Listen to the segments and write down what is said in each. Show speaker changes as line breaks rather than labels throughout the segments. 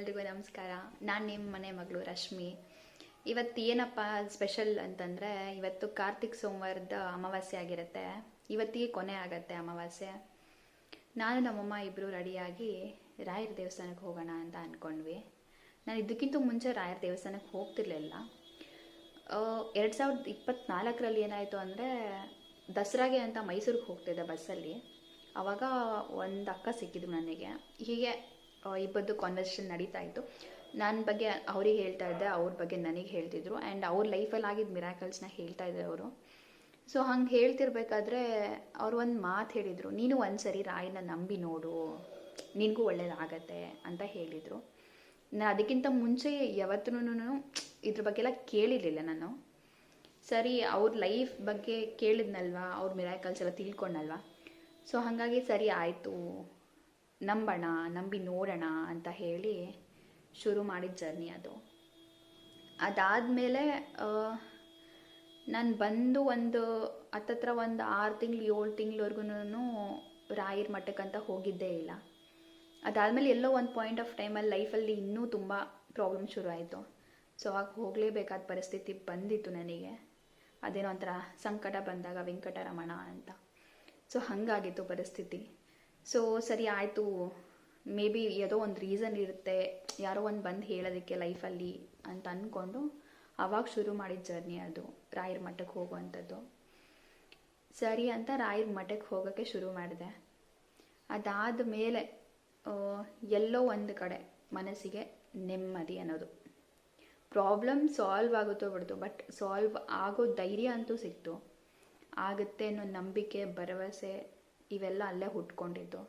ಎಲ್ರಿಗೂ ನಮಸ್ಕಾರ. ನಾನು ನಿಮ್ಮ ಮನೆ ಮಗಳು ರಶ್ಮಿ. ಇವತ್ತು ಏನಪ್ಪ ಸ್ಪೆಷಲ್ ಅಂತಂದರೆ, ಇವತ್ತು ಕಾರ್ತಿಕ್ ಸೋಮವಾರದ ಅಮಾವಾಸ್ಯೆ ಆಗಿರುತ್ತೆ. ಇವತ್ತಿಗೆ ಕೊನೆ ಆಗತ್ತೆ ಅಮಾವಾಸ್ಯೆ. ನಾನು ನಮ್ಮಮ್ಮ ಇಬ್ಬರು ರೆಡಿಯಾಗಿ ರಾಯರ ದೇವಸ್ಥಾನಕ್ಕೆ ಹೋಗೋಣ ಅಂತ ಅಂದ್ಕೊಂಡ್ವಿ. ನಾನು ಇದಕ್ಕಿಂತ ಮುಂಚೆ ರಾಯರ ದೇವಸ್ಥಾನಕ್ಕೆ ಹೋಗ್ತಿರ್ಲಿಲ್ಲ. 2024ರಲ್ಲಿ ಏನಾಯಿತು ಅಂದರೆ, ದಸರಾಗೆ ಅಂತ ಮೈಸೂರಿಗೆ ಹೋಗ್ತಿದ್ದೆ ಬಸ್ಸಲ್ಲಿ. ಆವಾಗ ಒಂದು ಅಕ್ಕ ಸಿಕ್ಕಿದ್ರು ನನಗೆ. ಹೀಗೆ ಇಬ್ಬರದ್ದು ಕಾನ್ವರ್ಸೇಷನ್ ನಡೀತಾ ಇತ್ತು. ನನ್ನ ಬಗ್ಗೆ ಅವ್ರಿಗೆ ಹೇಳ್ತಾ ಇದ್ದೆ, ಅವ್ರ ಬಗ್ಗೆ ನನಗೆ ಹೇಳ್ತಿದ್ರು. ಆ್ಯಂಡ್ ಅವ್ರ ಲೈಫಲ್ಲಿ ಆಗಿದ್ದ ಮಿರಾಕಲ್ಸ್ನ ಹೇಳ್ತಾ ಇದ್ದರು ಅವರು. ಸೊ ಹಂಗೆ ಹೇಳ್ತಿರ್ಬೇಕಾದ್ರೆ ಅವ್ರು ಒಂದು ಮಾತು ಹೇಳಿದರು, ನೀನು ಒಂದು ಸರಿ ರಾಯನ ನಂಬಿ ನೋಡು, ನಿನಗೂ ಒಳ್ಳೇದಾಗತ್ತೆ ಅಂತ ಹೇಳಿದರು. ನಾನು ಅದಕ್ಕಿಂತ ಮುಂಚೆ ಯಾವತ್ತೂ ಇದ್ರ ಬಗ್ಗೆ ಎಲ್ಲ ಕೇಳಿರಲಿಲ್ಲ ನಾನು. ಸರಿ, ಅವ್ರ ಲೈಫ್ ಬಗ್ಗೆ ಕೇಳಿದ್ನಲ್ವ, ಅವ್ರ ಮಿರಾಕಲ್ಸ್ ಎಲ್ಲ ತಿಳ್ಕೊಂಡಲ್ವ. ಸೊ ಹಾಗಾಗಿ ಸರಿ ಆಯಿತು, ನಂಬೋಣ, ನಂಬಿ ನೋಡೋಣ ಅಂತ ಹೇಳಿ ಶುರು ಮಾಡಿದ ಜರ್ನಿ ಅದು. ಅದಾದಮೇಲೆ ನಾನು ಬಂದು ಒಂದು ಹತ್ತತ್ರ ಒಂದು 6 ತಿಂಗಳು 7 ತಿಂಗಳವರೆಗೂ ರಾಯರ ಮಠಕ್ಕಂತ ಹೋಗಿದ್ದೇ ಇಲ್ಲ. ಅದಾದಮೇಲೆ ಎಲ್ಲೋ ಒಂದು ಪಾಯಿಂಟ್ ಆಫ್ ಟೈಮಲ್ಲಿ ಲೈಫಲ್ಲಿ ಇನ್ನೂ ತುಂಬ ಪ್ರಾಬ್ಲಮ್ ಶುರು ಆಯಿತು. ಸೊ ಆಗ ಹೋಗಲೇಬೇಕಾದ ಪರಿಸ್ಥಿತಿ ಬಂದಿತ್ತು ನನಗೆ. ಅದೇನೋ ಒಂಥರ ಸಂಕಟ ಬಂದಾಗ ವೆಂಕಟರಮಣ ಅಂತ. ಸೊ ಹಾಗಾಗಿತ್ತು ಪರಿಸ್ಥಿತಿ. ಸೊ ಸರಿ ಆಯಿತು, ಮೇ ಬಿ ಯಾವುದೋ ಒಂದು ರೀಸನ್ ಇರುತ್ತೆ, ಯಾರೋ ಒಂದು ಬಂದು ಹೇಳೋದಕ್ಕೆ ಲೈಫಲ್ಲಿ ಅಂತ ಅಂದ್ಕೊಂಡು ಆವಾಗ ಶುರು ಮಾಡಿದ ಜರ್ನಿ ಅದು, ರಾಯರ ಮಠಕ್ಕೆ ಹೋಗುವಂಥದ್ದು. ಸರಿ ಅಂತ ರಾಯರ ಮಠಕ್ಕೆ ಹೋಗೋಕ್ಕೆ ಶುರು ಮಾಡಿದೆ. ಅದಾದ ಮೇಲೆ ಎಲ್ಲೋ ಒಂದು ಕಡೆ ಮನಸ್ಸಿಗೆ ನೆಮ್ಮದಿ ಅನ್ನೋದು. ಪ್ರಾಬ್ಲಮ್ ಸಾಲ್ವ್ ಆಗುತ್ತೋ ಬಿಡ್ತು, ಬಟ್ ಸಾಲ್ವ್ ಆಗೋ ಧೈರ್ಯ ಅಂತೂ ಸಿಕ್ತು. ಆಗುತ್ತೆ ಅನ್ನೋ ನಂಬಿಕೆ, ಭರವಸೆ ಇವೆಲ್ಲ ಅಲ್ಲೇ ಹುಟ್ಕೊಂಡಿದ್ದು.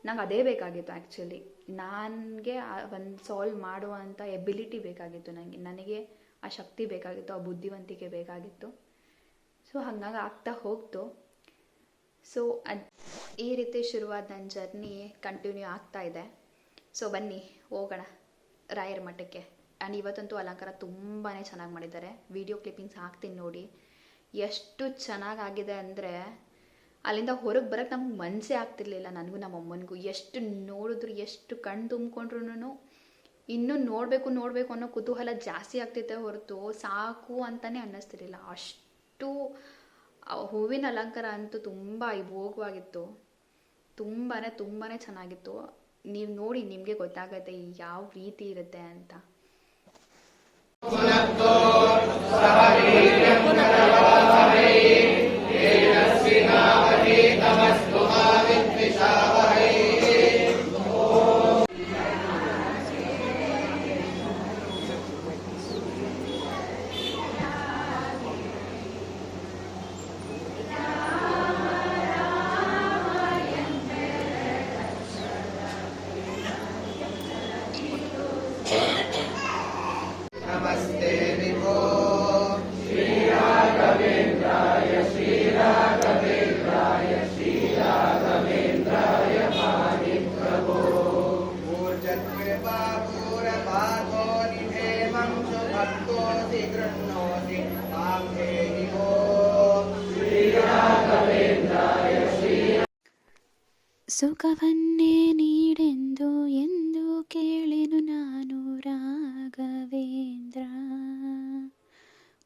ನಂಗೆ ಅದೇ ಬೇಕಾಗಿತ್ತು ಆ್ಯಕ್ಚುಲಿ. ನನಗೆ ಒಂದು ಸಾಲ್ವ್ ಮಾಡುವಂಥ ಎಬಿಲಿಟಿ ಬೇಕಾಗಿತ್ತು, ನನಗೆ ಆ ಶಕ್ತಿ ಬೇಕಾಗಿತ್ತು, ಆ ಬುದ್ಧಿವಂತಿಕೆ ಬೇಕಾಗಿತ್ತು. ಸೊ ಹಾಗಾಗಿ ಆಗ್ತಾ ಹೋಗ್ತು. ಸೊ ಈ ರೀತಿ ಶುರುವಾದ ನನ್ನ ಜರ್ನಿ ಕಂಟಿನ್ಯೂ ಆಗ್ತಾ ಇದೆ. ಸೊ ಬನ್ನಿ ಹೋಗೋಣ ರಾಯರ ಮಠಕ್ಕೆ. ಆ್ಯಂಡ್ ಇವತ್ತಂತೂ ಅಲಂಕಾರ ತುಂಬಾ ಚೆನ್ನಾಗಿ ಮಾಡಿದ್ದಾರೆ. ವಿಡಿಯೋ ಕ್ಲಿಪ್ಪಿಂಗ್ಸ್ ಹಾಕ್ತೀನಿ ನೋಡಿ. ಎಷ್ಟು ಚೆನ್ನಾಗಾಗಿದೆ ಅಂದರೆ, ಅಲ್ಲಿಂದ ಹೊರಗೆ ಬರೋಕ್ಕೆ ನಮ್ಗೆ ಮನಸ್ಸೇ ಆಗ್ತಿರ್ಲಿಲ್ಲ, ನನಗೂ ನಮ್ಮ ಅಮ್ಮನಿಗೂ. ಎಷ್ಟು ನೋಡಿದ್ರು, ಎಷ್ಟು ಕಣ್ಣು ತುಂಬಿಕೊಂಡ್ರು ಇನ್ನೂ ನೋಡಬೇಕು ಅನ್ನೋ ಕುತೂಹಲ ಜಾಸ್ತಿ ಆಗ್ತಿತ್ತೆ ಹೊರತು ಸಾಕು ಅಂತಲೇ ಅನ್ನಿಸ್ತಿರ್ಲಿಲ್ಲ. ಅಷ್ಟು ಹೂವಿನ ಅಲಂಕಾರ ಅಂತೂ ತುಂಬ ಅಮೋಘವಾಗಿತ್ತು. ತುಂಬಾ ಚೆನ್ನಾಗಿತ್ತು. ನೀವು ನೋಡಿ, ನಿಮಗೆ ಗೊತ್ತಾಗತ್ತೆ ಯಾವ ರೀತಿ ಇರುತ್ತೆ ಅಂತ.
ಸುಖವನ್ನೇ ನೀಡೆಂದು ಎಂದು ಕೇಳೆನು ನಾನು ರಾಘವೇಂದ್ರ.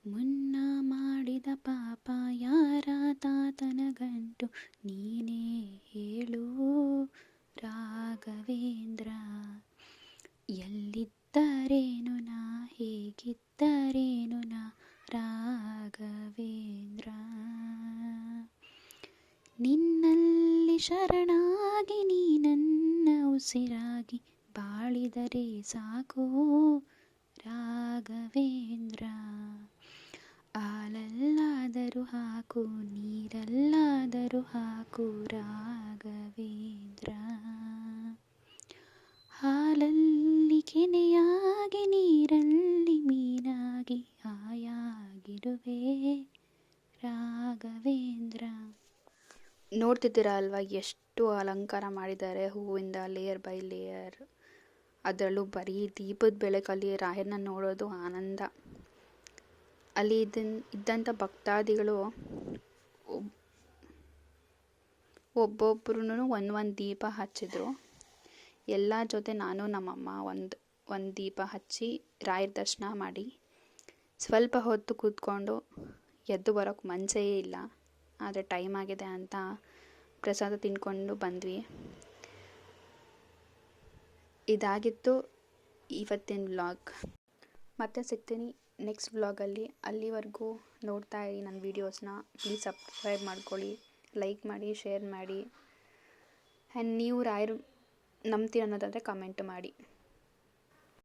ಮುನ್ನ ಮಾಡಿದ ಪಾಪ ಯಾರ ತಾತನ ಗಂಟು ನೀನೇ ಹೇಳು ರಾಘವೇಂದ್ರ. ಎಲ್ಲಿದ್ದರೇನು ನಾ, ಹೇಗಿದ್ದರೇನು ನಾ ರಾಘವೇಂದ್ರ. ನಿನ್ನಲ್ಲಿ ಶರಣಾಗಿ ನೀ ನನ್ನ ಉಸಿರಾಗಿ ಬಾಳಿದರೆ ಸಾಕು ರಾಘವೇಂದ್ರ. ಹಾಲಲ್ಲಾದರೂ ಹಾಕು, ನೀರಲ್ಲಾದರೂ ಹಾಕು ರಾಘವೇಂದ್ರ. ಹಾಲಲ್ಲಿ ಕೆನೆಯಾಗಿ, ನೀರಲ್ಲಿ ಮೀನಾಗಿ ಹಾಯಾಗಿರುವೆ ರಾಘವೇಂದ್ರ.
ನೋಡ್ತಿದ್ದೀರಾ ಅಲ್ವಾ ಎಷ್ಟು ಅಲಂಕಾರ ಮಾಡಿದ್ದಾರೆ ಹೂವಿಂದ, ಲೇಯರ್ ಬೈ ಲೇಯರ್. ಅದರಲ್ಲೂ ಬರೀ ದೀಪದ ಬೆಳಕಲ್ಲಿ ರಾಯರನ್ನ ನೋಡೋದು ಆನಂದ. ಅಲ್ಲಿ ಇದ್ದಂಥ ಭಕ್ತಾದಿಗಳು ಒಬ್ಬೊಬ್ರು ಒಂದೊಂದು ದೀಪ ಹಚ್ಚಿದ್ರು. ಎಲ್ಲ ಜೊತೆ ನಾನು ನಮ್ಮಮ್ಮ ಒಂದು ದೀಪ ಹಚ್ಚಿ ರಾಯರ ದರ್ಶನ ಮಾಡಿ ಸ್ವಲ್ಪ ಹೊತ್ತು ಕೂತ್ಕೊಂಡು ಎದ್ದು ಬರೋಕ್ಕೆ ಮನಸ್ಸೇ ಇಲ್ಲ. ಆದರೆ ಟೈಮ್ ಆಗಿದೆ ಅಂತ ಪ್ರಸಾದ ತಿಂದ್ಕೊಂಡು ಬಂದ್ವಿ. ಇದಾಗಿತ್ತು ಇವತ್ತಿನ ವ್ಲಾಗ್. ಮತ್ತೆ ಸಿಗ್ತೀನಿ ನೆಕ್ಸ್ಟ್ ವ್ಲಾಗಲ್ಲಿ. ಅಲ್ಲಿವರೆಗೂ ನೋಡ್ತಾ ಇರಿ ನನ್ನ ವೀಡಿಯೋಸ್ನ. ಪ್ಲೀಸ್ ಸಬ್ಸ್ಕ್ರೈಬ್ ಮಾಡ್ಕೊಳ್ಳಿ, ಲೈಕ್ ಮಾಡಿ, ಶೇರ್ ಮಾಡಿ. ಆ್ಯಂಡ್ ನೀವು ರಾಯರು ನಂಬ್ತೀರ ಅನ್ನೋದಾದರೆ ಕಮೆಂಟ್ ಮಾಡಿ.